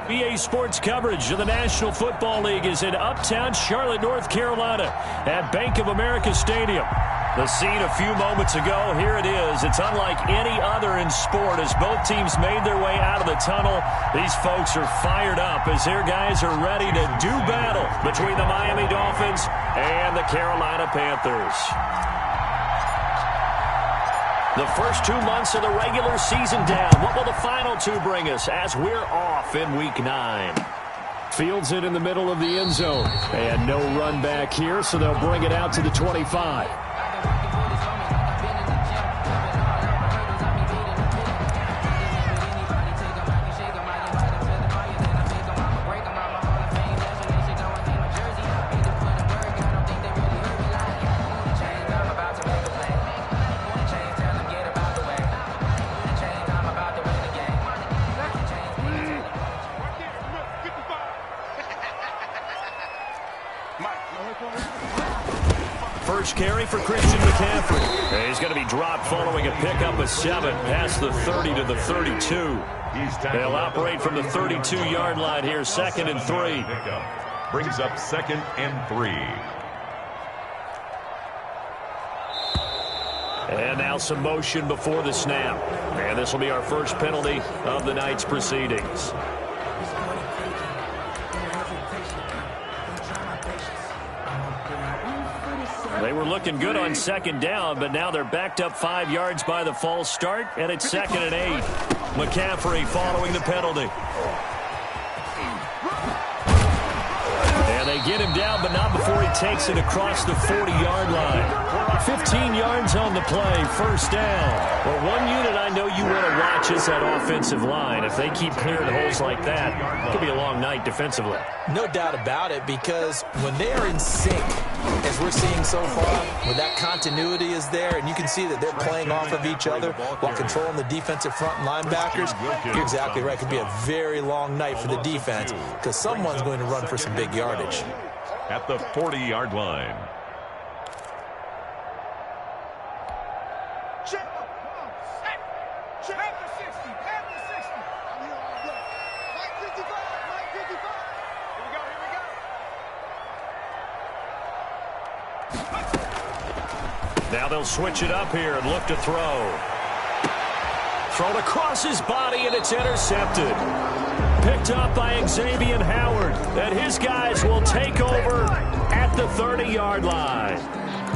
BA Sports coverage of the National Football League is in uptown Charlotte, North Carolina at Bank of America Stadium. The scene a few moments ago, here it is. It's unlike any other in sport as both teams made their way out of the tunnel. These folks are fired up as their guys are ready to do battle between the Miami Dolphins and the Carolina Panthers. The first 2 months of the regular season down. What will the final two bring us as we're off in Week 9? Fields it in the middle of the end zone. And no run back here, so they'll bring it out to the 25. First carry for Christian McCaffrey. He's going to be dropped following a pickup of 7 past the 30 to the 32. They'll operate from the 32-yard line here, 2nd and 3. Brings up 2nd and 3. And now some motion before the snap. And this will be our first penalty of the night's proceedings. They were looking good on 2nd down, but now they're backed up 5 yards by the false start, and it's 2nd and 8. McCaffrey following the penalty. And they get him down, but not before he takes it across the 40-yard line. 15 yards on the play, first down. Well, one unit I know you want to watch is that offensive line. If they keep clearing holes like that, it could be a long night defensively. No doubt about it, because when they are in sync, as we're seeing so far, when that continuity is there, and you can see that they're playing off of each other while controlling the defensive front linebackers, you're exactly right. It could be a very long night for the defense because someone's going to run for some big yardage. At the 40-yard line. Now they'll switch it up here and look to throw. Thrown across his body, and it's intercepted. Picked up by Xavier Howard. And his guys will take over at the 30-yard line.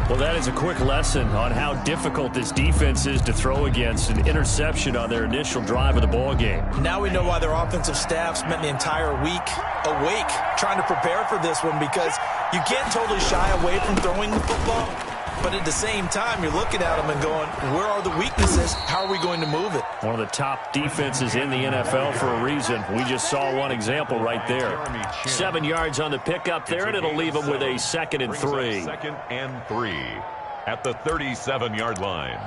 Well, that is a quick lesson on how difficult this defense is to throw against. An interception on their initial drive of the ball game. Now we know why their offensive staff spent the entire week awake trying to prepare for this one, because you can't totally shy away from throwing the football. But at the same time, you're looking at them and going, where are the weaknesses? How are we going to move it? One of the top defenses in the NFL for a reason. We just saw one example right there. 7 yards on the pickup there, and it'll leave them with a 2nd and 3. 2nd and 3 at the 37-yard line.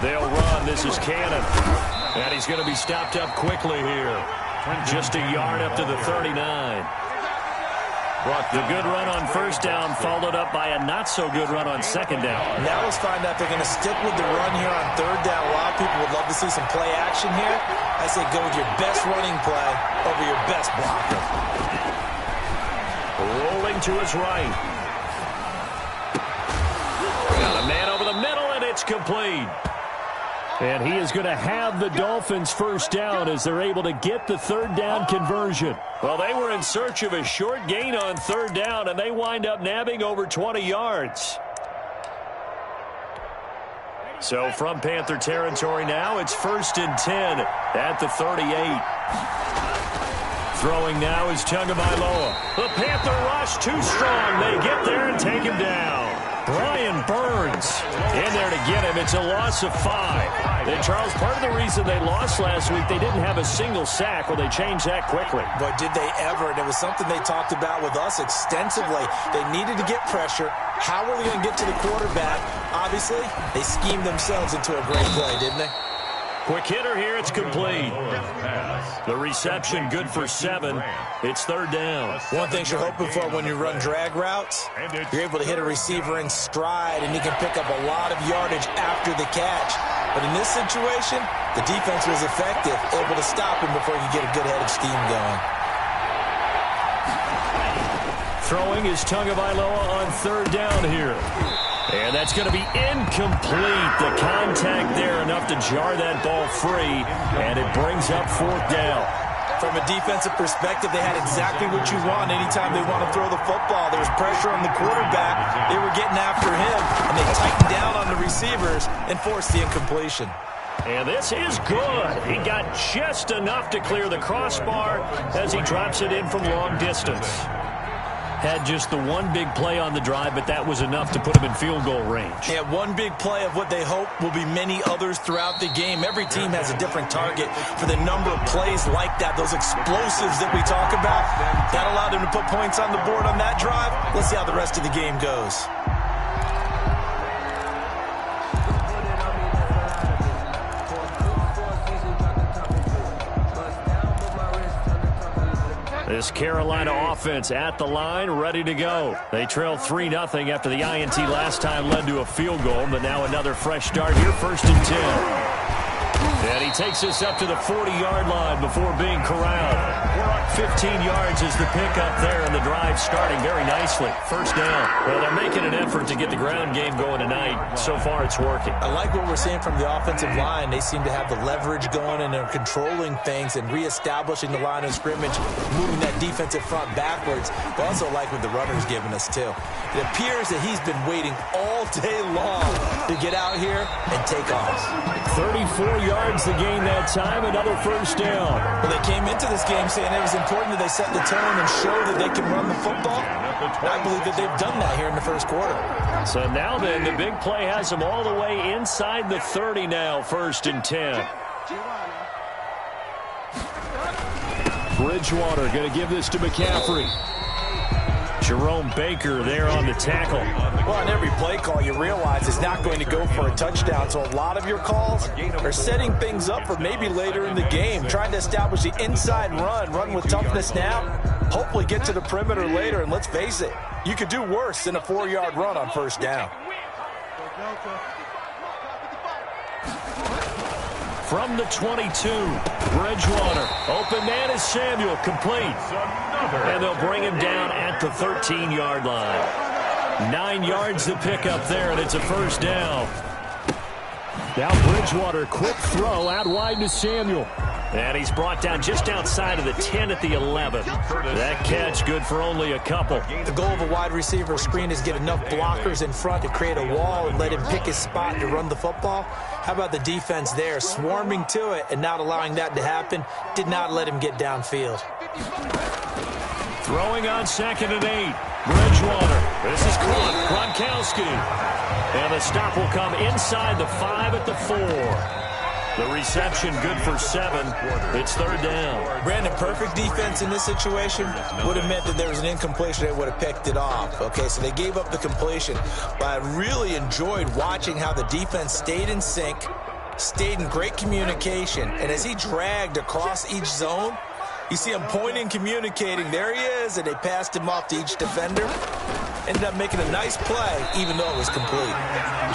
They'll run. This is Cannon. And he's going to be stopped up quickly here. Just a yard up to the 39. The good run on first down followed up by a not-so-good run on 2nd down. Now let's find out if they're going to stick with the run here on 3rd down. A lot of people would love to see some play action here. I say go with your best running play over your best blocker. Rolling to his right. Got a man over the middle, and it's complete. And he is going to have the Dolphins first down as they're able to get the 3rd down conversion. Well, they were in search of a short gain on 3rd down, and they wind up nabbing over 20 yards. So from Panther territory now, it's 1st and 10 at the 38. Throwing now is Tagovailoa. The Panther rush too strong. They get there and take him down. Brian Burns in there to get him. It's a loss of 5. And Charles, part of the reason they lost last week, they didn't have a single sack. Well, they changed that quickly. But did they ever? And it was something they talked about with us extensively. They needed to get pressure How are they going to get to the quarterback? Obviously, they schemed themselves into a great play, didn't they? Quick hitter here, it's complete. The reception good for 7. It's third down. One thing you're hoping for when you run drag routes, you're able to hit a receiver in stride, and he can pick up a lot of yardage after the catch. But in this situation, the defense was effective, able to stop him before he could get a good head of steam going. Throwing is Tagovailoa on third down here. And that's going to be incomplete. The contact there enough to jar that ball free, and it brings up fourth down. From a defensive perspective, they had exactly what you want anytime they want to throw the football. There was pressure on the quarterback. They were getting after him, and they tightened down on the receivers and forced the incompletion. And this is good. He got just enough to clear the crossbar as he drops it in from long distance. Had just the one big play on the drive, but that was enough to put him in field goal range. Yeah, one big play of what they hope will be many others throughout the game. Every team has a different target for the number of plays like that, those explosives that we talk about. That allowed them to put points on the board on that drive. Let's see how the rest of the game goes. This Carolina offense at the line, ready to go. They trail 3-0 after the INT last time led to a field goal, but now another fresh start here, 1st and 10. And he takes this up to the 40-yard line before being corralled. 15 yards is the pickup there, and the drive starting very nicely. First down. Well, they're making an effort to get the ground game going tonight. So far, it's working. I like what we're seeing from the offensive line. They seem to have the leverage going, and they're controlling things and reestablishing the line of scrimmage, moving that defensive front backwards. But also like what the runner's giving us, too. It appears that he's been waiting all day long to get out here and take off. 34 yards to gain that time, another first down. Well, they came into this game saying it was important that they set the tone and show that they can run the football. And I believe that they've done that here in the first quarter. So now then, the big play has them all the way inside the 30 now, 1st and 10. Bridgewater going to give this to McCaffrey. Jerome Baker there on the tackle. Well, on every play call, you realize it's not going to go for a touchdown. So a lot of your calls are setting things up for maybe later in the game, trying to establish the inside run with toughness now, hopefully get to the perimeter later. And let's face it, you could do worse than a 4-yard run on first down. From the 22, Bridgewater. Open man is Samuel, complete. And they'll bring him down at the 13-yard line. 9 yards to pick up there, and it's a first down. Now Bridgewater, quick throw out wide to Samuel. And he's brought down just outside of the 10 at the 11. That catch good for only a couple. The goal of a wide receiver screen is get enough blockers in front to create a wall and let him pick his spot to run the football. How about the defense there, swarming to it and not allowing that to happen? Did not let him get downfield. Throwing on 2nd and 8. Bridgewater. This is Gronkowski. And the stop will come inside the 5 at the 4. The reception good for 7. It's third down. Brandon, perfect defense in this situation would have meant that there was an incompletion. They would have picked it off. Okay, so they gave up the completion. But I really enjoyed watching how the defense stayed in sync, stayed in great communication. And as he dragged across each zone, you see him pointing, communicating. There he is, and they passed him off to each defender. Ended up making a nice play, even though it was complete.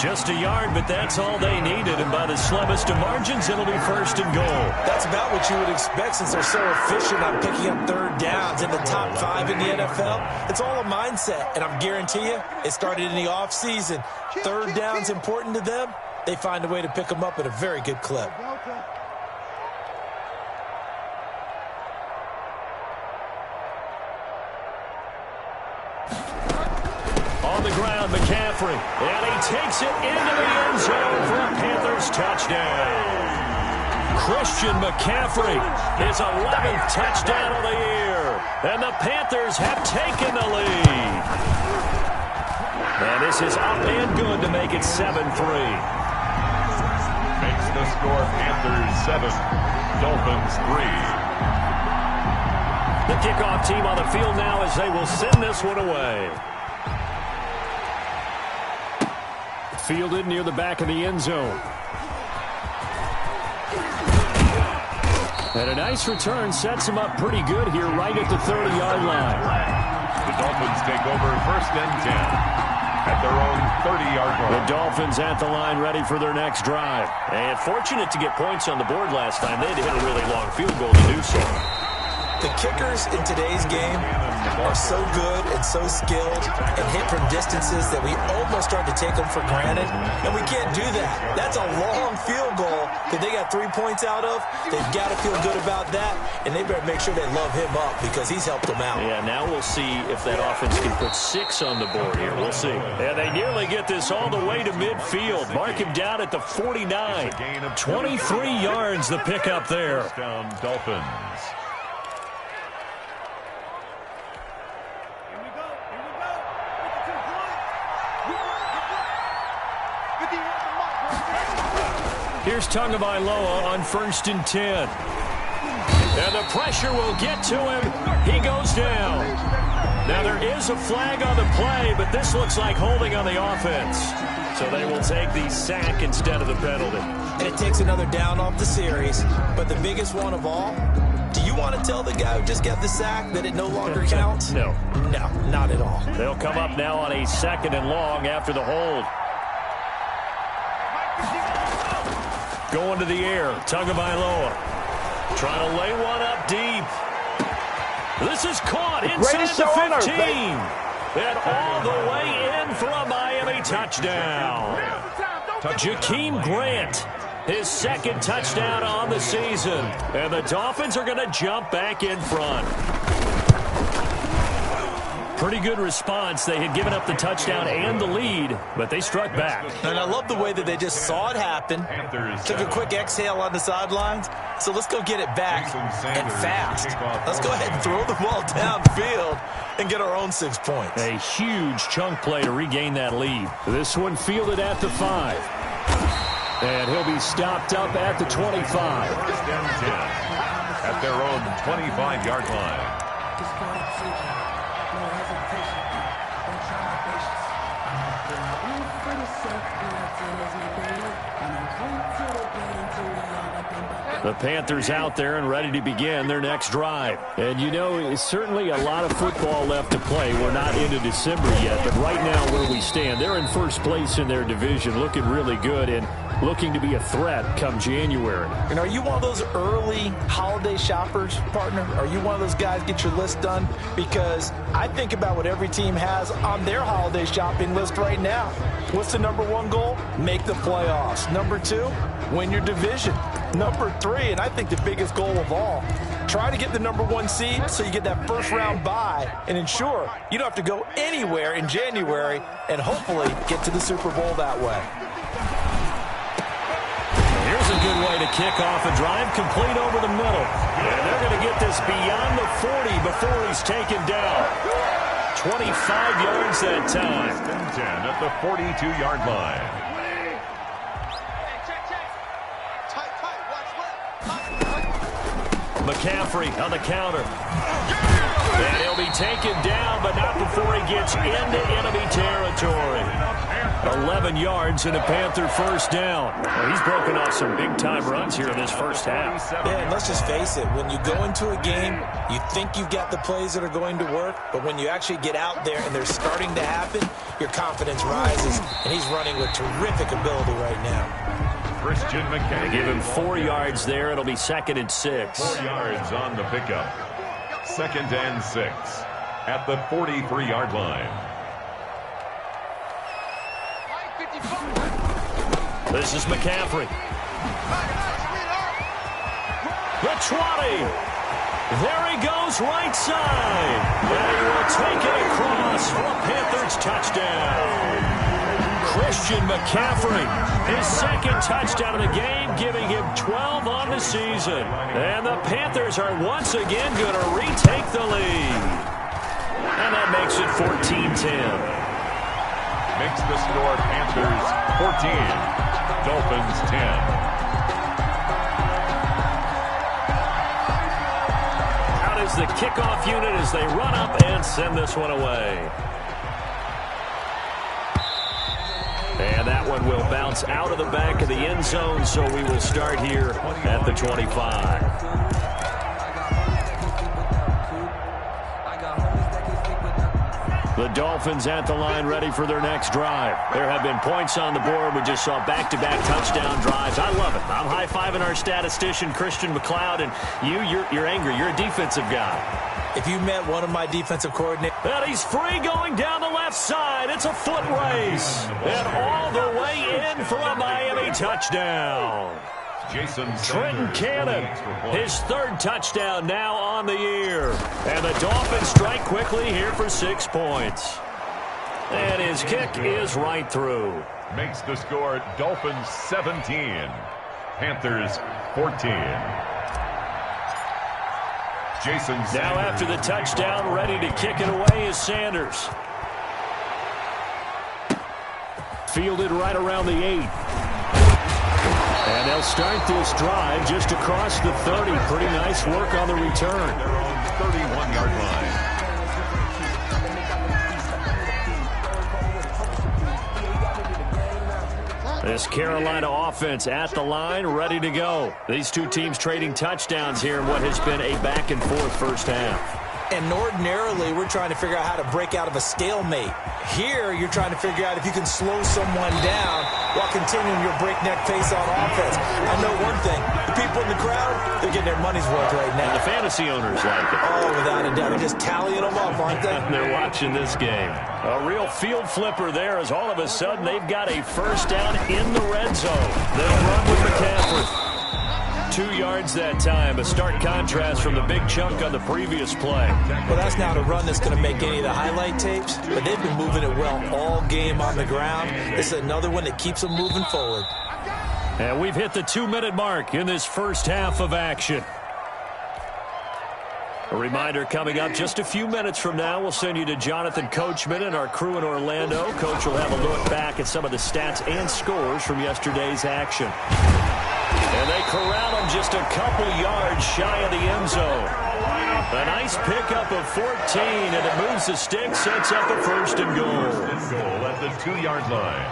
Just a yard, but that's all they needed. And by the slimmest of margins, it'll be 1st and goal. That's about what you would expect since they're so efficient on picking up third downs in the top 5 in the NFL. It's all a mindset, and I guarantee you, it started in the offseason. Third down's important to them. They find a way to pick them up at a very good clip. On the ground, McCaffrey. And he takes it into the end zone for a Panthers touchdown. Christian McCaffrey, his 11th touchdown of the year. And the Panthers have taken the lead. And this is up and good to make it 7-3. Makes the score Panthers 7, Dolphins 3. The kickoff team on the field now as they will send this one away. Fielded near the back of the end zone. And a nice return sets him up pretty good here right at the 30-yard line. The Dolphins take over 1st and 10 at their own 30-yard line. The Dolphins at the line ready for their next drive. And fortunate to get points on the board last time. They had to hit a really long field goal to do so. The kickers in today's game are so good and so skilled and hit from distances that we almost start to take them for granted, and we can't do that. That's a long field goal that they got 3 points out of. They've got to feel good about that, and they better make sure they love him up because he's helped them out. Yeah, now we'll see if that offense can put 6 on the board here. We'll see. And they nearly get this all the way to midfield. Mark him down at the 49. 23 yards the pickup there. Down Dolphins. Here's Tagovailoa on 1st and 10. And the pressure will get to him. He goes down. Now there is a flag on the play, but this looks like holding on the offense. So they will take the sack instead of the penalty. And it takes another down off the series. But the biggest one of all, do you want to tell the guy who just got the sack that it no longer counts? No. No, not at all. They'll come up now on a 2nd and long after the hold. Going to the air, Tagovailoa. Trying to lay one up deep. This is caught inside the 15. And all the way in for a Miami touchdown. Jakeem Grant, his 2nd touchdown on the season. And the Dolphins are going to jump back in front. Pretty good response. They had given up the touchdown and the lead, but they struck back. And I love the way that they just saw it happen, took a quick exhale on the sidelines. So let's go get it back and fast. Let's go ahead and throw the ball downfield and get our own 6 points. A huge chunk play to regain that lead. This one fielded at the 5. And he'll be stopped up at the 25. 1st and 10 at their own 25-yard line. The Panthers out there and ready to begin their next drive. And you know, it's certainly a lot of football left to play. We're not into December yet, but right now where we stand, they're in 1st place in their division, looking really good and looking to be a threat come January. And are you one of those early holiday shoppers, partner? Are you one of those guys get your list done? Because I think about what every team has on their holiday shopping list right now. What's the #1 goal? Make the playoffs. #2, win your division. #3, and I think the biggest goal of all, try to get the #1 seed so you get that 1st-round bye and ensure you don't have to go anywhere in January and hopefully get to the Super Bowl that way. Here's a good way to kick off a drive, complete over the middle. And they're going to get this beyond the 40 before he's taken down. 25 yards that time. 10 at the 42-yard line. McCaffrey on the counter. And he'll be taken down, but not before he gets into enemy territory. 11 yards and a Panther 1st down. Well, he's broken off some big-time runs here in this 1st half. Yeah, and let's just face it. When you go into a game, you think you've got the plays that are going to work, but when you actually get out there and they're starting to happen, your confidence rises, and he's running with terrific ability right now. Christian McCaffrey. Give him 4 yards there. It'll be 2nd and 6. 4 yards on the pickup. 2nd and 6 at the 43-yard line. This is McCaffrey. The 20. There he goes right side. And he will take it across for a Panthers touchdown. Christian McCaffrey, his 2nd touchdown of the game, giving him 12 on the season. And the Panthers are once again going to retake the lead. And that makes it 14-10. Makes the score Panthers 14, Dolphins 10. Out is the kickoff unit as they run up and send this one away. And that one one will bounce out of the back of the end zone, so we will start here at the 25. The Dolphins at the line ready for their next drive. There have been points on the board. We just saw back-to-back touchdown drives. I love it. I'm high-fiving our statistician, Christian McLeod, and you're angry. You're a defensive guy. If you met one of my defensive coordinators. And he's free going down the left side. It's a foot race. And all the way in for a Miami touchdown. Trenton Cannon, his third touchdown now on the year. And the Dolphins strike quickly here for 6 points. And his kick is right through. Makes the score Dolphins 17, Panthers 14. Now after the touchdown, ready to kick it away is Sanders. Fielded right around the 8. And they'll start this drive just across the 30. Pretty nice work on the return. Their own 31-yard line. This Carolina offense at the line, ready to go. These two teams trading touchdowns here in what has been a back-and-forth first half. And ordinarily, we're trying to figure out how to break out of a stalemate. Here, you're trying to figure out if you can slow someone down while continuing your breakneck pace on offense. I know one thing. The people in the crowd, they're getting their money's worth right now. And the fantasy owners like it. Oh, without a doubt. They're just tallying them up, aren't they? They're watching this game. A real field flipper there as all of a sudden they've got a first down in the red zone. They'll run with McCaffrey. 2 yards that time, a stark contrast from the big chunk on the previous play. Well, that's not a run that's going to make any of the highlight tapes, but they've been moving it well all game on the ground. This is another one that keeps them moving forward. And we've hit the 2-minute mark in this first half of action. A reminder coming up just a few minutes from now, we'll send you to Jonathan Coachman and our crew in Orlando. Coach will have a look back at some of the stats and scores from yesterday's action. And they corral him just a couple yards shy of the end zone. A nice pickup of 14, and it moves the stick, sets up a first and goal. First and goal at the 2-yard line.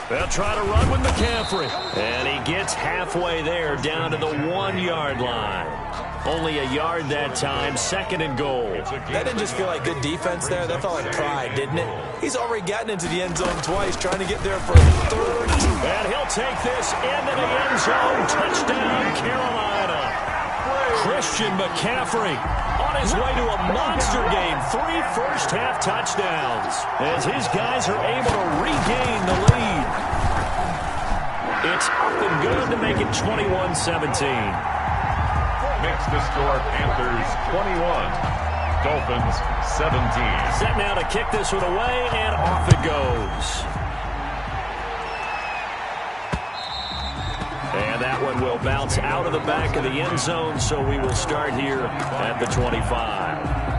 They'll try to run with McCaffrey. And he gets halfway there down to the 1-yard line. Only a yard that time, second and goal. That didn't just feel like good defense there. That felt like pride, didn't it? He's already gotten into the end zone twice, trying to get there for a third. And he'll take this into the end zone. Touchdown, Carolina. Christian McCaffrey on his way to a monster game. 3 first-half touchdowns as his guys are able to regain the lead. It's up and good to make it 21-17. Makes the score Panthers 21, Dolphins 17. Set now to kick this one away, and off it goes. And that one will bounce out of the back of the end zone, so we will start here at the 25.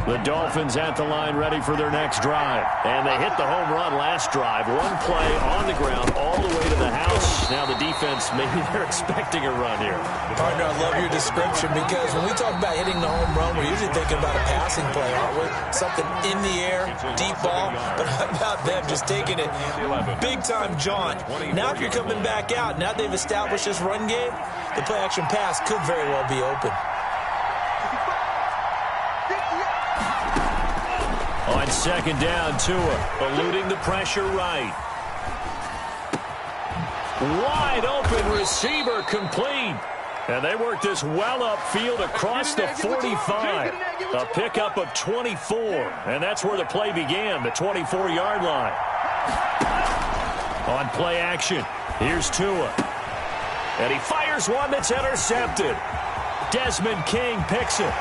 The Dolphins at the line ready for their next drive. And they hit the home run last drive. One play on the ground all the way to the house. Now the defense, maybe they're expecting a run here. Partner, I love your description because when we talk about hitting the home run, we're usually thinking about a passing play, aren't we? Something in the air, deep ball. But how about them just taking it big-time jaunt? Now if you're coming back out, now they've established this run game, the play-action pass could very well be open. On second down, Tua eluding the pressure right. Wide open receiver complete. And they work this well upfield across the 45. A pickup of 24. And that's where the play began, the 24-yard line. On play action, here's Tua. And he fires one that's intercepted. Desmond King picks it.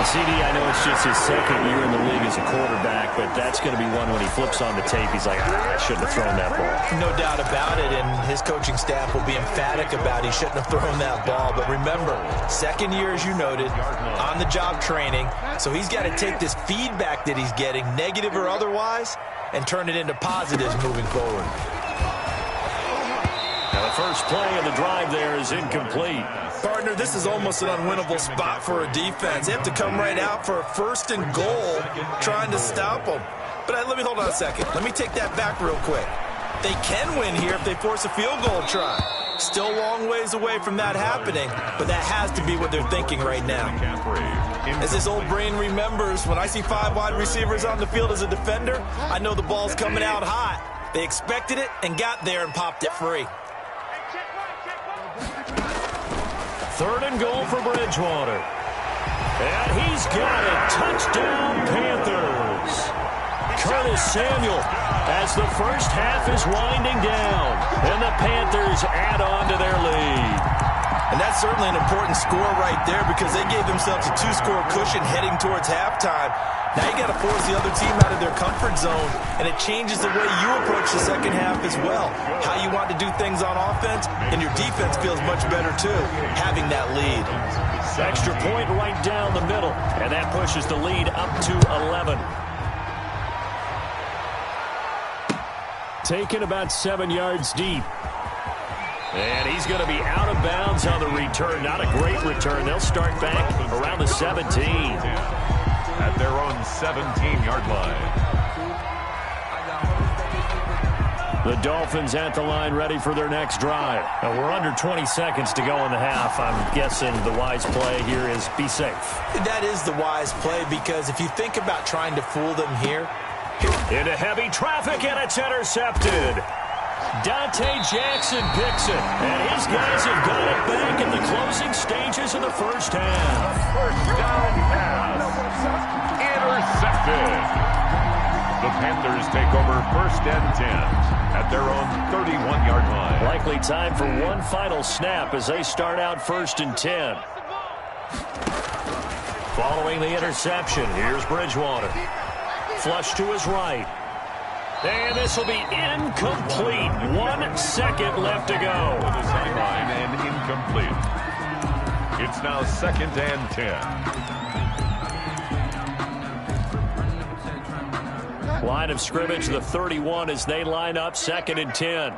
CD, I know it's just his second year in the league as a quarterback, but that's going to be one when he flips on the tape, he's like, I shouldn't have thrown that ball. No doubt about it, and his coaching staff will be emphatic about he shouldn't have thrown that ball. But remember, second year, as you noted, on-the-job training, so he's got to take this feedback that he's getting, negative or otherwise, and turn it into positives moving forward. Now the first play of the drive there is incomplete. Partner, this is almost an unwinnable spot for a defense. They have to come right out for a 1st and goal trying to stop them. But let me hold on a second. Let me take that back real quick. They can win here if they force a field goal try. Still a long ways away from that happening, but that has to be what they're thinking right now. As this old brain remembers, when I see 5 wide receivers on the field as a defender, I know the ball's coming out hot. They expected it and got there and popped it free. 3rd and goal for Bridgewater. And he's got it. Touchdown, Panthers. Curtis Samuel as the first half is winding down. And the Panthers add on to their lead. And that's certainly an important score right there because they gave themselves a 2-score cushion heading towards halftime. Now you got to force the other team out of their comfort zone, and it changes the way you approach the second half as well. How you want to do things on offense, and your defense feels much better too, having that lead. Extra point right down the middle, and that pushes the lead up to 11. Taken about 7 yards deep. And he's going to be out of bounds on the return. Not a great return. They'll start back around the 17. At their own 17-yard line. The Dolphins at the line ready for their next drive. Now we're under 20 seconds to go in the half. I'm guessing the wise play here is be safe. That is the wise play because if you think about trying to fool them here. Into heavy traffic and it's intercepted. Dante Jackson picks it, and his guys have got it back in the closing stages of the first half. First down pass. Intercepted. The Panthers take over 1st and 10 at their own 31-yard line. Likely time for one final snap as they start out 1st and 10. Following the interception, here's Bridgewater. Flush to his right. And this will be incomplete. 1 second left to go. To the sideline and incomplete. It's now 2nd and 10. Line of scrimmage, the 31 as they line up 2nd and 10.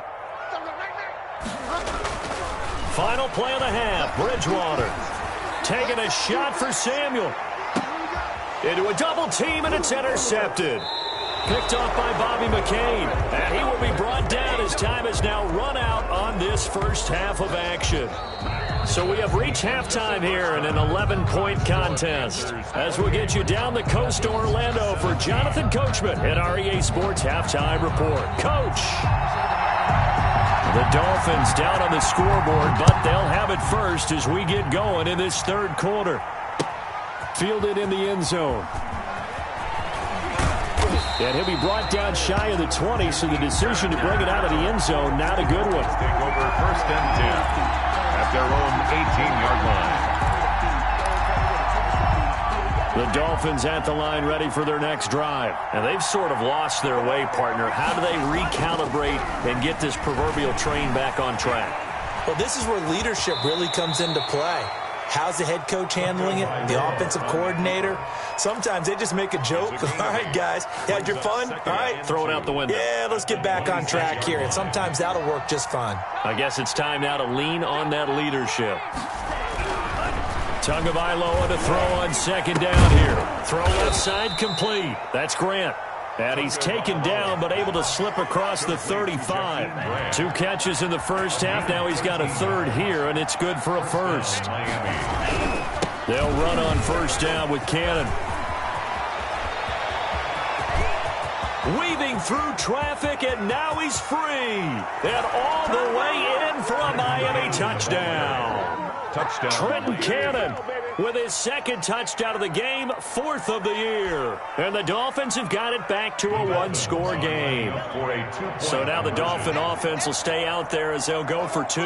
Final play of the half. Bridgewater taking a shot for Samuel. Into a double team, and it's intercepted. Picked off by Bobby McCain, and he will be brought down as time has now run out on this first half of action. So we have reached halftime here in an 11-point contest. As we'll get you down the coast to Orlando for Jonathan Coachman at REA Sports Halftime Report. Coach! The Dolphins down on the scoreboard, but they'll have it first as we get going in this 3rd quarter. Fielded in the end zone. And he'll be brought down shy of the 20, so the decision to bring it out of the end zone, not a good one. Take over 1st and 10 at their own 18-yard line. The Dolphins at the line ready for their next drive. And they've sort of lost their way, partner. How do they recalibrate and get this proverbial train back on track? Well, this is where leadership really comes into play. How's the head coach handling it? The offensive coordinator? Sometimes they just make a joke. All right, guys, you had your fun? All right. Throw it out the window. Yeah, let's get back on track here. And sometimes that'll work just fine. I guess it's time now to lean on that leadership. Tagovailoa to throw on 2nd down here. Throw left side complete. That's Grant. And he's taken down, but able to slip across the 35. 2 catches in the first half. Now he's got a 3rd here, and it's good for a 1st. They'll run on 1st down with Cannon. Weaving through traffic, and now he's free. And all the way in for a Miami touchdown. Trenton Cannon with his 2nd touchdown of the game, 4th of the year. And the Dolphins have got it back to a 1-score game. So now the Dolphin offense will stay out there as they'll go for 2.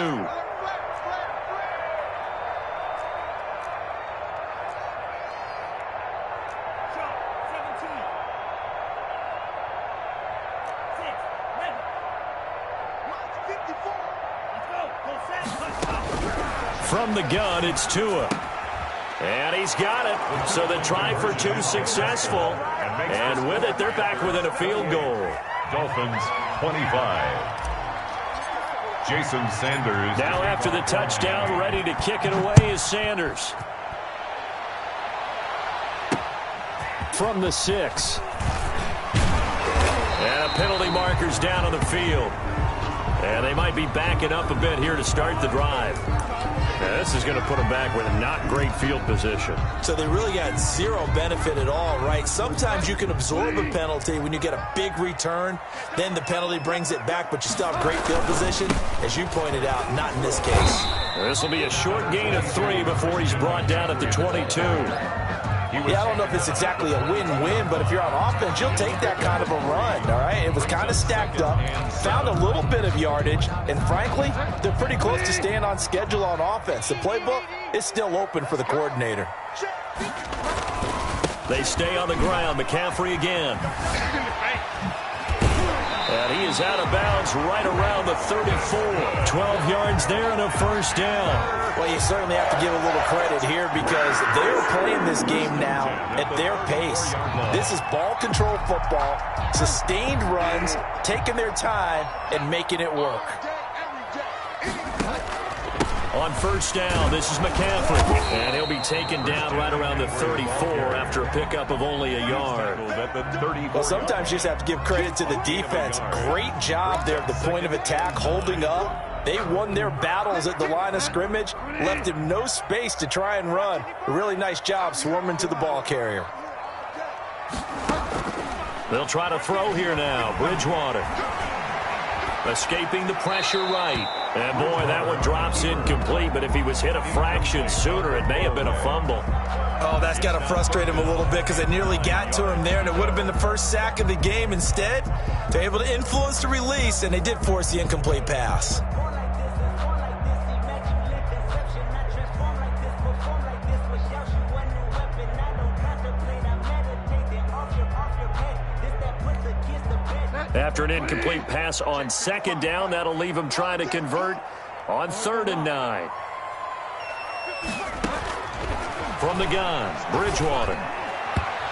From the gun, it's Tua. And he's got it. So the try for two successful. And with it, they're back within a field goal. Dolphins 25. Jason Sanders. Now after the touchdown, ready to kick it away is Sanders. From the 6. And a penalty marker's down on the field. And they might be backing up a bit here to start the drive. Now, this is going to put them back with not great field position. So they really got zero benefit at all, right? Sometimes you can absorb a penalty when you get a big return. Then the penalty brings it back, but you still have great field position. As you pointed out, not in this case. This will be a short gain of 3 before he's brought down at the 22. Yeah, I don't know if it's exactly a win-win, but if you're on offense, you'll take that kind of a run, all right? It was kind of stacked up, found a little bit of yardage, and frankly, they're pretty close to staying on schedule on offense. The playbook is still open for the coordinator. They stay on the ground. McCaffrey again. And he is out of bounds right around the 34. 12 yards there and a first down. Well, you certainly have to give a little credit here because they're playing this game now at their pace. This is ball control football, sustained runs, taking their time, and making it work. On first down, this is McCaffrey. And he'll be taken down right around the 34 after a pickup of only a yard. Well, sometimes you just have to give credit to the defense. Great job there at the point of attack, holding up. They won their battles at the line of scrimmage, left him no space to try and run. A really nice job swarming to the ball carrier. They'll try to throw here now. Bridgewater. Escaping the pressure right. And, boy, that one drops incomplete. But if he was hit a fraction sooner, it may have been a fumble. Oh, that's got to frustrate him a little bit because they nearly got to him there, and it would have been the first sack of the game. Instead, they're able to influence the release, and they did force the incomplete pass. After an incomplete pass on second down, that'll leave him trying to convert on 3rd and 9. From the gun, Bridgewater.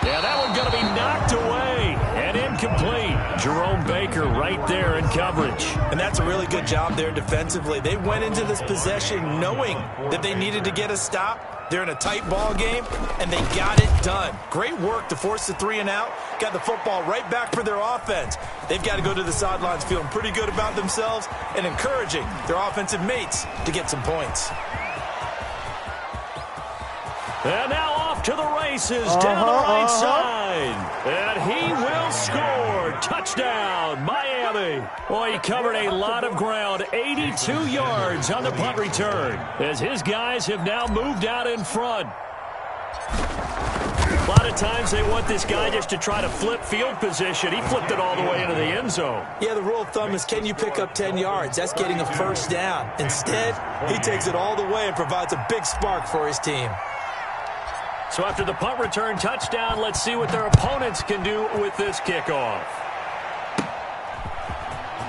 Yeah, that one going to be knocked away and incomplete. Jerome Baker right there in coverage. And that's a really good job there defensively. They went into this possession knowing that they needed to get a stop. They're in a tight ball game, and they got it done. Great work to force the 3 and out. Got the football right back for their offense. They've got to go to the sidelines feeling pretty good about themselves and encouraging their offensive mates to get some points. And now off to the races down the right side. And he will score. Touchdown, Miami. Well, he covered a lot of ground. 82 yards on the punt return as his guys have now moved out in front. A lot of times they want this guy just to try to flip field position. He flipped it all the way into the end zone. Yeah, the rule of thumb is can you pick up 10 yards? That's getting a first down. Instead, he takes it all the way and provides a big spark for his team. So after the punt return touchdown, let's see what their opponents can do with this kickoff.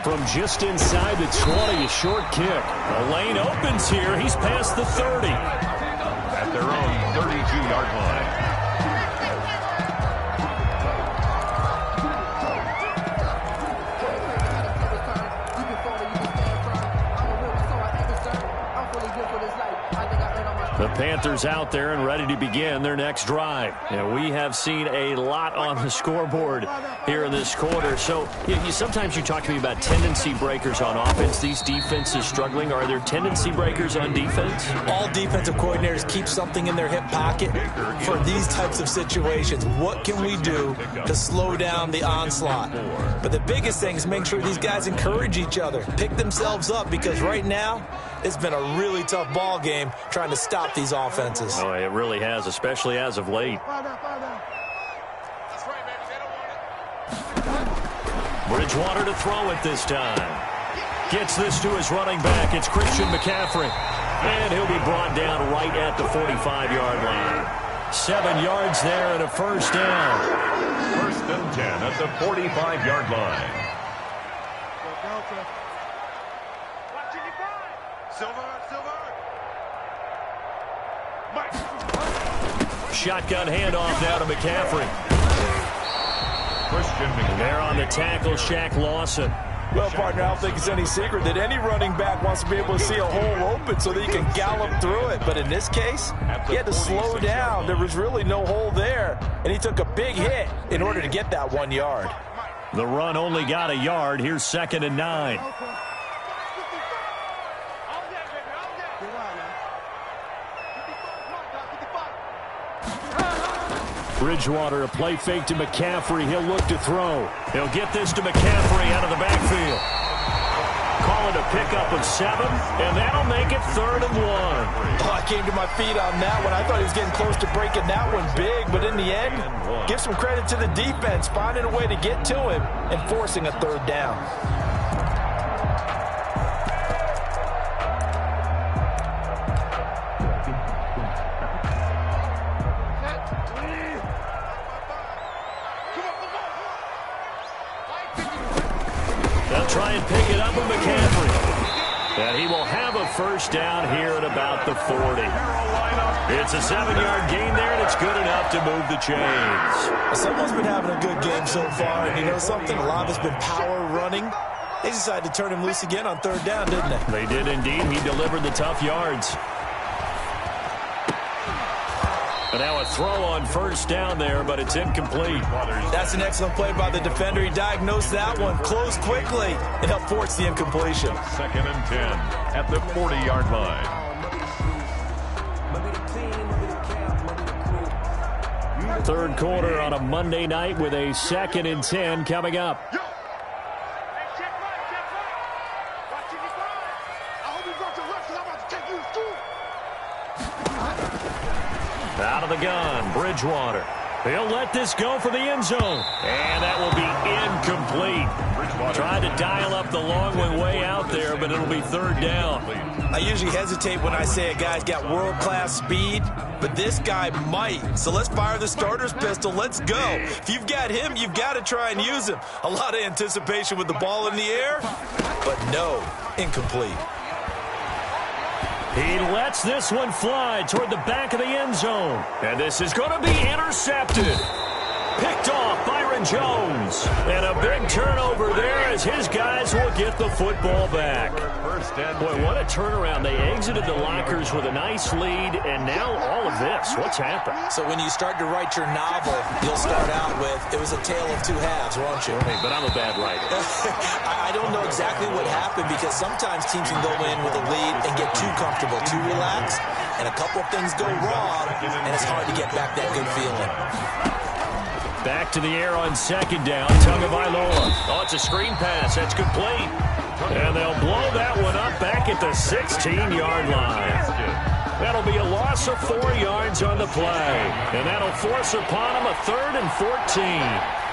From just inside the 20, a short kick. The lane opens here. He's past the 30. At their own 32-yard line. The Panthers out there and ready to begin their next drive. And we have seen a lot on the scoreboard here in this quarter. So sometimes you talk to me about tendency breakers on offense. These defenses struggling. Are there tendency breakers on defense? All defensive coordinators keep something in their hip pocket for these types of situations. What can we do to slow down the onslaught? But the biggest thing is make sure these guys encourage each other, pick themselves up, because right now it's been a really tough ball game trying to stop these offenses. Oh, it really has, especially as of late. Bridgewater to throw it this time. Gets this to his running back. It's Christian McCaffrey. And he'll be brought down right at the 45-yard line. 7 yards there and a first down. 1st and 10 at the 45-yard line. Shotgun handoff now to McCaffrey. There on the tackle, Shaq Lawson. Well, partner, I don't think it's any secret that any running back wants to be able to see a hole open so that he can gallop through it. But in this case, he had to slow down. There was really no hole there, and he took a big hit in order to get that 1 yard. The run only got a yard. Here's 2nd and 9. Bridgewater, a play fake to McCaffrey. He'll look to throw. He'll get this to McCaffrey out of the backfield. Call it a pickup of 7, and that'll make it 3rd and 1. Oh, I came to my feet on that one. I thought he was getting close to breaking that one big, but in the end, give some credit to the defense, finding a way to get to him and forcing a 3rd down. They'll try and pick it up with McCaffrey. And he will have a 1st down here at about the 40. It's a 7-yard gain there, and it's good enough to move the chains. Someone's been having a good game so far, and you know something? A lot of it's been power running. They decided to turn him loose again on 3rd down, didn't they? They did indeed. He delivered the tough yards. And now a throw on 1st down there, but it's incomplete. That's an excellent play by the defender. He diagnosed that one, closed quickly, and helped force the incompletion. 2nd and 10 at the 40-yard line. Third quarter on a Monday night with a 2nd and 10 coming up. Out of the gun, Bridgewater. He'll let this go for the end zone. And that will be incomplete. Tried to dial up the long one way out there, but it'll be 3rd down. I usually hesitate when I say a guy's got world-class speed, but this guy might. So let's fire the starter's pistol. Let's go. If you've got him, you've got to try and use him. A lot of anticipation with the ball in the air, but no, incomplete. He lets this one fly toward the back of the end zone. And this is going to be intercepted. Picked off Byron Jones. And a big turnover there as his guys will get the football back. Boy, what a turnaround. They exited the lockers with a nice lead, and now all of this. What's happened? So when you start to write your novel, you'll start out with, it was a tale of 2 halves, won't you? Hey, but I'm a bad writer. I don't know exactly what happened because sometimes teams can go in with a lead and get too comfortable, too relaxed, and a couple of things go wrong, and it's hard to get back that good feeling. Back to the air on 2nd down. Tagovailoa. Oh, it's a screen pass. That's complete. And they'll blow that one up back at the 16-yard line. That'll be a loss of 4 yards on the play. And that'll force upon him a 3rd and 14.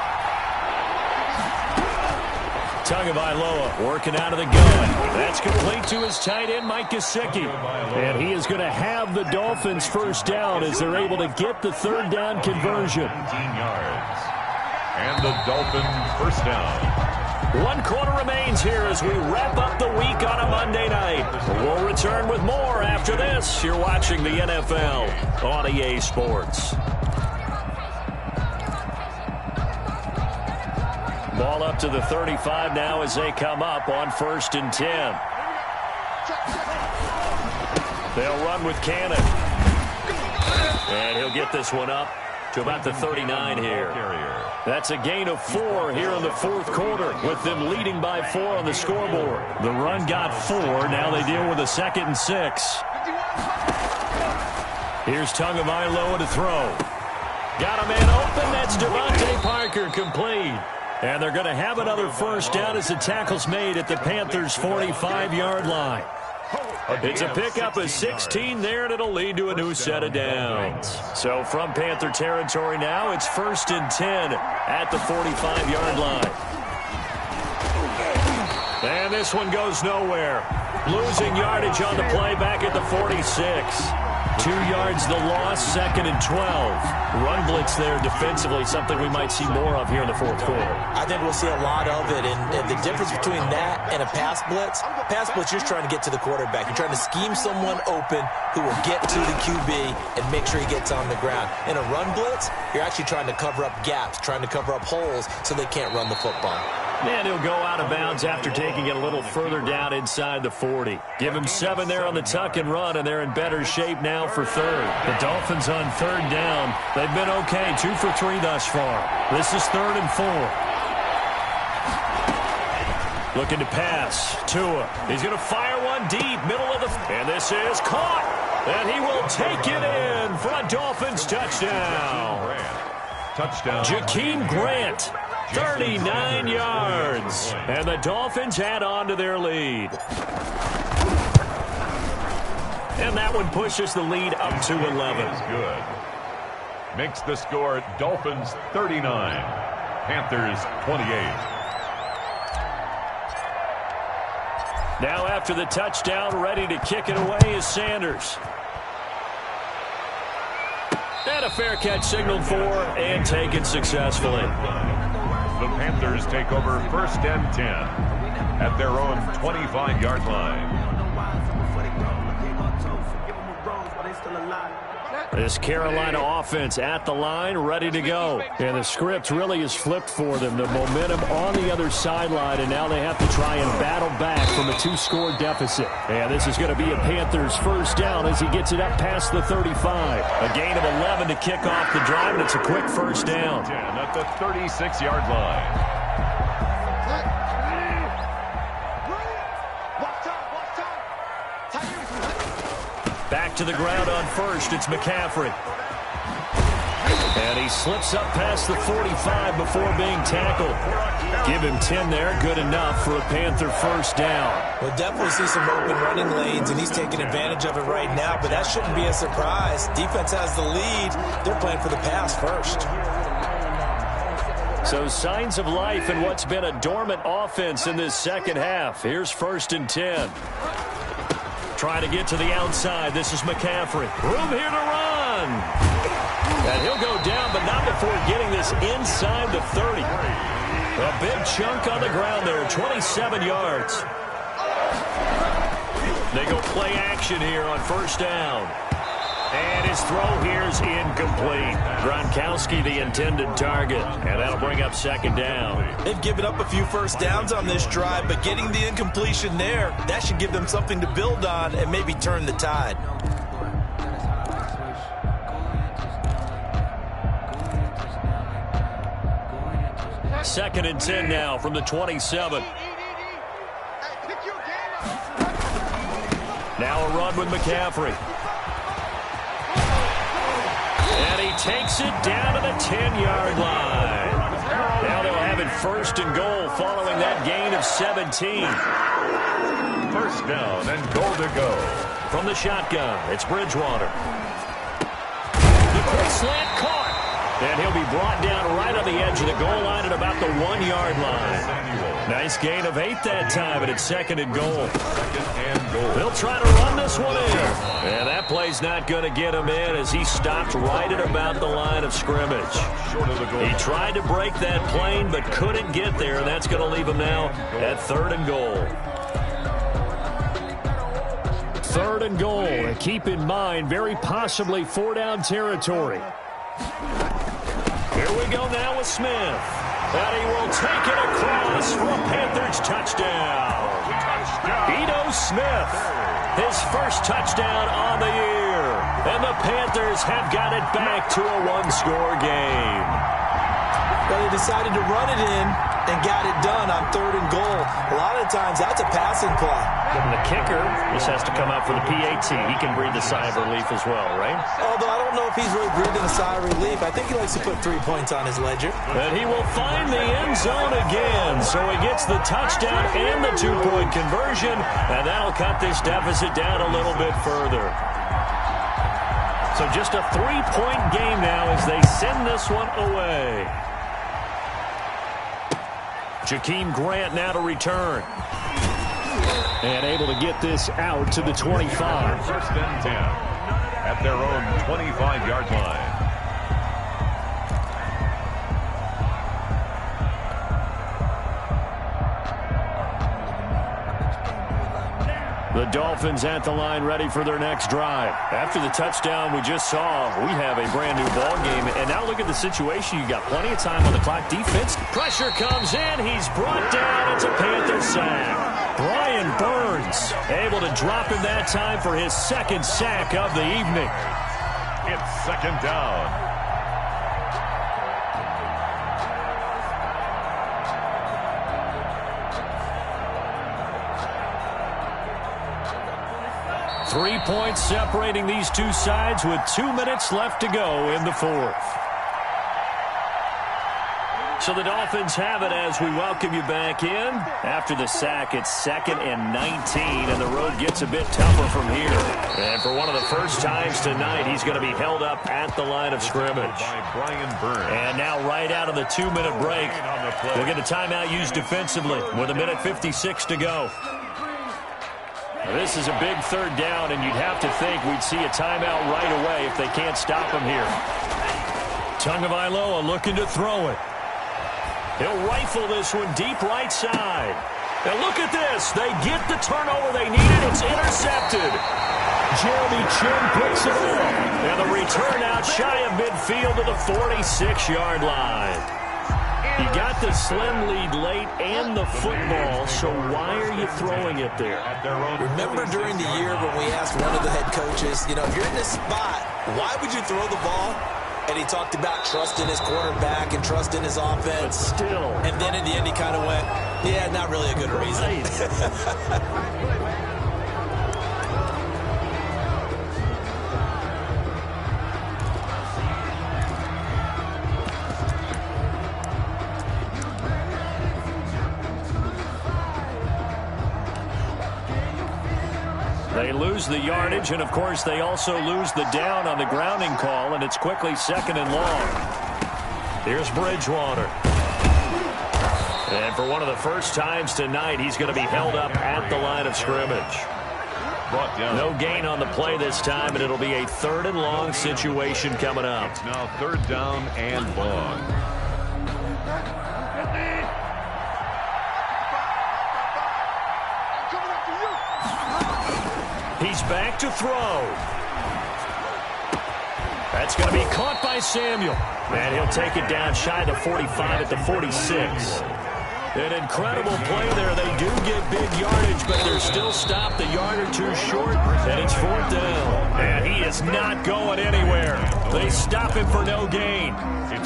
Tagovailoa working out of the gun. That's complete to his tight end, Mike Gesicki. And he is going to have the Dolphins 1st down as they're able to get the 3rd down conversion. 19 yards. And the Dolphins 1st down. 1 quarter remains here as we wrap up the week on a Monday night. We'll return with more after this. You're watching the NFL on EA Sports. Ball up to the 35 now as they come up on 1st and 10. They'll run with Cannon. And he'll get this one up to about the 39 here. That's a gain of 4 here in the 4th quarter with them leading by 4 on the scoreboard. The run got 4. Now they deal with a 2nd and 6. Here's Tagovailoa to throw. Got a man open. That's Devontae Parker complete. And they're going to have another 1st down as the tackle's made at the Panthers' 45-yard line. It's a pickup of 16 there, and it'll lead to a new set of downs. So from Panther territory now, it's 1st and 10 at the 45-yard line. And this one goes nowhere. Losing yardage on the play back at the 46. 2 yards the loss, 2nd and 12. Run blitz there defensively, something we might see more of here in the fourth quarter. I think we'll see a lot of it, and the difference between that and a pass blitz, you're just trying to get to the quarterback. You're trying to scheme someone open who will get to the QB and make sure he gets on the ground. In a run blitz, you're actually trying to cover up gaps, trying to cover up holes so they can't run the football. And he'll go out of bounds after taking it a little further down inside the 40. Give him 7 there on the tuck and run, and they're in better shape now for third. The Dolphins on 3rd down. They've been okay, 2 for 3 thus far. This is 3rd and 4. Looking to pass. Tua. He's going to fire one deep, middle of the... And this is caught. And he will take it in for a Dolphins touchdown. Touchdown. Jakeem Grant. 39 yards. And the Dolphins add on to their lead. And that one pushes the lead up to 11. Is good. Makes the score Dolphins 39, Panthers 28. Now after the touchdown, ready to kick it away is Sanders. And a fair catch signaled for and taken successfully. The Panthers take over 1st and 10 at their own 25-yard line. This Carolina offense at the line, ready to go. And the script really is flipped for them. The momentum on the other sideline, and now they have to try and battle back from a 2-score deficit. And this is going to be a Panthers 1st down as he gets it up past the 35. A gain of 11 to kick off the drive, and it's a quick 1st down. 10 at the 36-yard line. Back to the ground on 1st, it's McCaffrey. And he slips up past the 45 before being tackled. Give him 10 there, good enough for a Panther 1st down. We'll definitely see some open running lanes, and he's taking advantage of it right now, but that shouldn't be a surprise. Defense has the lead. They're playing for the pass first. So signs of life in what's been a dormant offense in this 2nd half. Here's 1st and 10. Trying to get to the outside. This is McCaffrey. Room here to run. And he'll go down, but not before getting this inside the 30. A big chunk on the ground there, 27 yards. They go play action here on 1st down. And his throw here is incomplete. Gronkowski the intended target, and that'll bring up 2nd down. They've given up a few 1st downs on this drive, but getting the incompletion there, that should give them something to build on and maybe turn the tide. Second and 10 now from the 27. Now a run with McCaffrey. And he takes it down to the 10-yard line. Now they'll have it 1st and goal following that gain of 17. 1st down and goal to go. From the shotgun, it's Bridgewater. The quick slant caught. And he'll be brought down right on the edge of the goal line at about the 1-yard line. Nice gain of 8 that time, and it's 2nd and goal. 2nd and goal. They'll try to run this one in. And that play's not going to get him in as he stopped right at about the line of scrimmage. Short of the goal. He tried to break that plane but couldn't get there, and that's going to leave him now at 3rd and goal. 3rd and goal, and keep in mind, very possibly 4-down territory. Here we go now with Smith. And he will take it across for a Panthers touchdown. Ito Smith, his 1st touchdown on the year. And the Panthers have got it back to a 1-score game. Well, they decided to run it in and got it done on 3rd and goal. A lot of times, that's a passing play. And the kicker just has to come out for the PAT. He can breathe a sigh of relief as well, right? Although I don't know if he's really breathing a sigh of relief. I think he likes to put 3 points on his ledger. And he will find the end zone again. So he gets the touchdown and the 2-point conversion. And that'll cut this deficit down a little bit further. So just a 3-point game now as they send this one away. Jakeem Grant now to return. And able to get this out to the 25. First and 10 at their own 25-yard line. The Dolphins at the line ready for their next drive. After the touchdown we just saw, we have a brand new ball game. And now look at the situation. You got plenty of time on the clock. Defense. Pressure comes in. He's brought down. It's a Panther sack. Brian Burns able to drop him that time for his second sack of the evening. It's second down. Three points separating these two sides with 2 minutes left to go in the fourth. So the Dolphins have it as we welcome you back in. After the sack, it's 2nd and 19, and the road gets a bit tougher from here. And for one of the first times tonight, he's going to be held up at the line of scrimmage. And now right out of the 2-minute break, we'll get a timeout used defensively with 1:56 to go. This is a big third down, and you'd have to think we'd see a timeout right away if they can't stop him here. Tagovailoa looking to throw it. He'll rifle this one deep right side. And look at this. They get the turnover they needed. It's intercepted. Jeremy Chin picks it up. And the return out shy of midfield to the 46-yard line. You got the slim lead late and the football, so why are you throwing it there? Remember during the year when we asked one of the head coaches, you know, if you're in this spot, why would you throw the ball? And he talked about trusting his quarterback and trusting his offense. But still. And then in the end he kind of went, yeah, not really a good reason. They lose the yardage, and of course they also lose the down on the grounding call, and it's quickly 2nd and long. Here's Bridgewater. And for one of the first times tonight, he's going to be held up at the line of scrimmage. No gain on the play this time, and it'll be a 3rd and long situation coming up. It's now 3rd down and long. He's back to throw. That's going to be caught by Samuel. And he'll take it down shy of the 45 at the 46. An incredible play there. They do get big yardage, but they're still stopped a yard or two short, and it's 4th down. And he is not going anywhere. They stop him for no gain.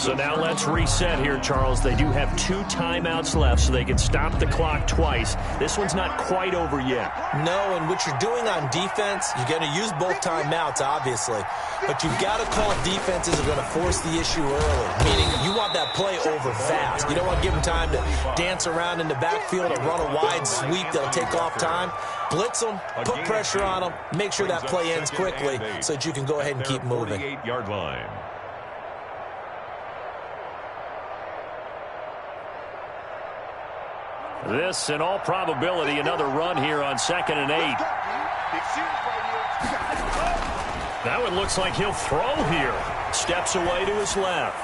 So now let's reset here, Charles. They do have 2 timeouts left, so they can stop the clock twice. This one's not quite over yet. No, and what you're doing on defense, you're going to use both timeouts, obviously. But you've got to call defenses are going to force the issue early, meaning you want that play over fast. You don't want to give them time to dance around in the backfield or run a wide sweep that'll take off time. Blitz them, put pressure on them, make sure that play ends quickly so that you can go ahead and keep moving. 48-yard line. This, in all probability, another run here on 2nd and 8. That one looks like he'll throw here. Steps away to his left.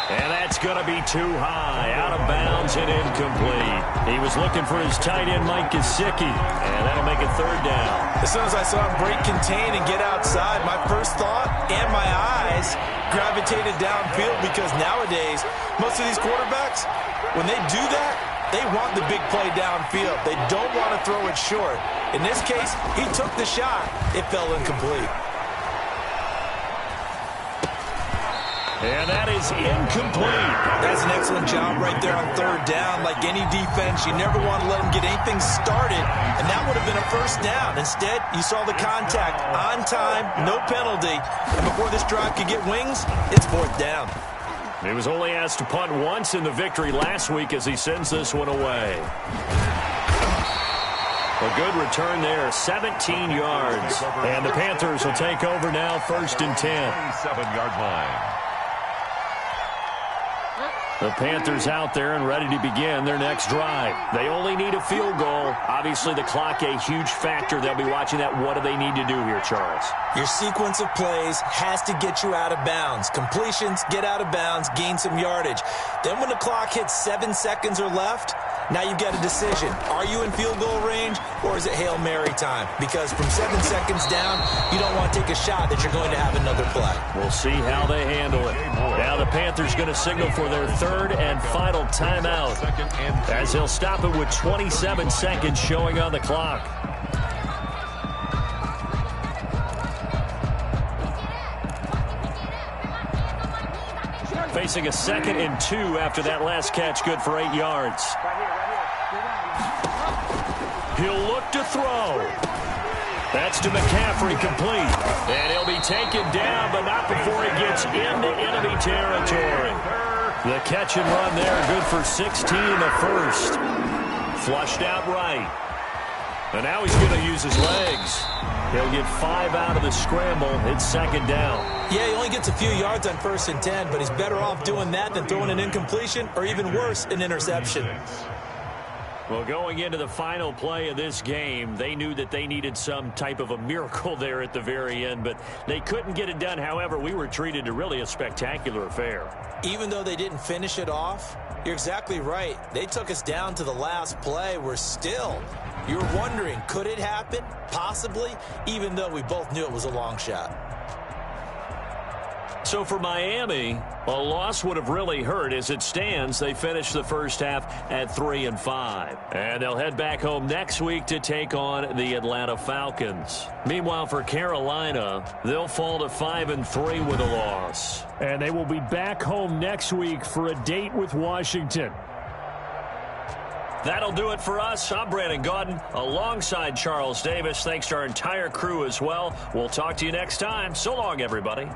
And that's going to be too high. Out of bounds and incomplete. He was looking for his tight end, Mike Gesicki. And that'll make it 3rd down. As soon as I saw him break contain and get outside, my first thought and my eyes gravitated downfield, because nowadays, most of these quarterbacks, when they do that, they want the big play downfield. They don't want to throw it short. In this case, he took the shot. It fell incomplete. And that is incomplete. That's an excellent job right there on 3rd down. Like any defense, you never want to let them get anything started, and that would have been a 1st down. Instead, you saw the contact on time, no penalty, and before this drive could get wings, it's 4th down. He was only asked to punt once in the victory last week as he sends this one away. A good return there, 17 yards. And the Panthers will take over now, 1st and 10. 27-yard line. The Panthers out there and ready to begin their next drive. They only need a field goal. Obviously, the clock a huge factor. They'll be watching that. What do they need to do here, Charles? Your sequence of plays has to get you out of bounds. Completions, get out of bounds, gain some yardage. Then when the clock hits 7 seconds or left, now you've got a decision. Are you in field goal range, or is it Hail Mary time? Because from 7 seconds down, you don't want to take a shot that you're going to have another play. We'll see how they handle it. Now the Panthers going to signal for their third and final timeout, as they'll stop it with 27 seconds showing on the clock. Facing a 2nd and 2 after that last catch, good for 8 yards. He'll look to throw. That's to McCaffrey, complete. And he'll be taken down, but not before he gets into enemy territory. The catch and run there, good for 16 in the first. Flushed out right. And now he's going to use his legs. He'll get 5 out of the scramble. It's 2nd down. Yeah, he only gets a few yards on 1st and 10, but he's better off doing that than throwing an incompletion or even worse, an interception. Well, going into the final play of this game, they knew that they needed some type of a miracle there at the very end, but they couldn't get it done. However, we were treated to really a spectacular affair. Even though they didn't finish it off, you're exactly right. They took us down to the last play. We're still, you're wondering, could it happen? Possibly, even though we both knew it was a long shot. So for Miami, a loss would have really hurt. As it stands, they finished the first half at 3-5. And they'll head back home next week to take on the Atlanta Falcons. Meanwhile, for Carolina, they'll fall to 5-3 with a loss. And they will be back home next week for a date with Washington. That'll do it for us. I'm Brandon Gaudin alongside Charles Davis. Thanks to our entire crew as well. We'll talk to you next time. So long, everybody.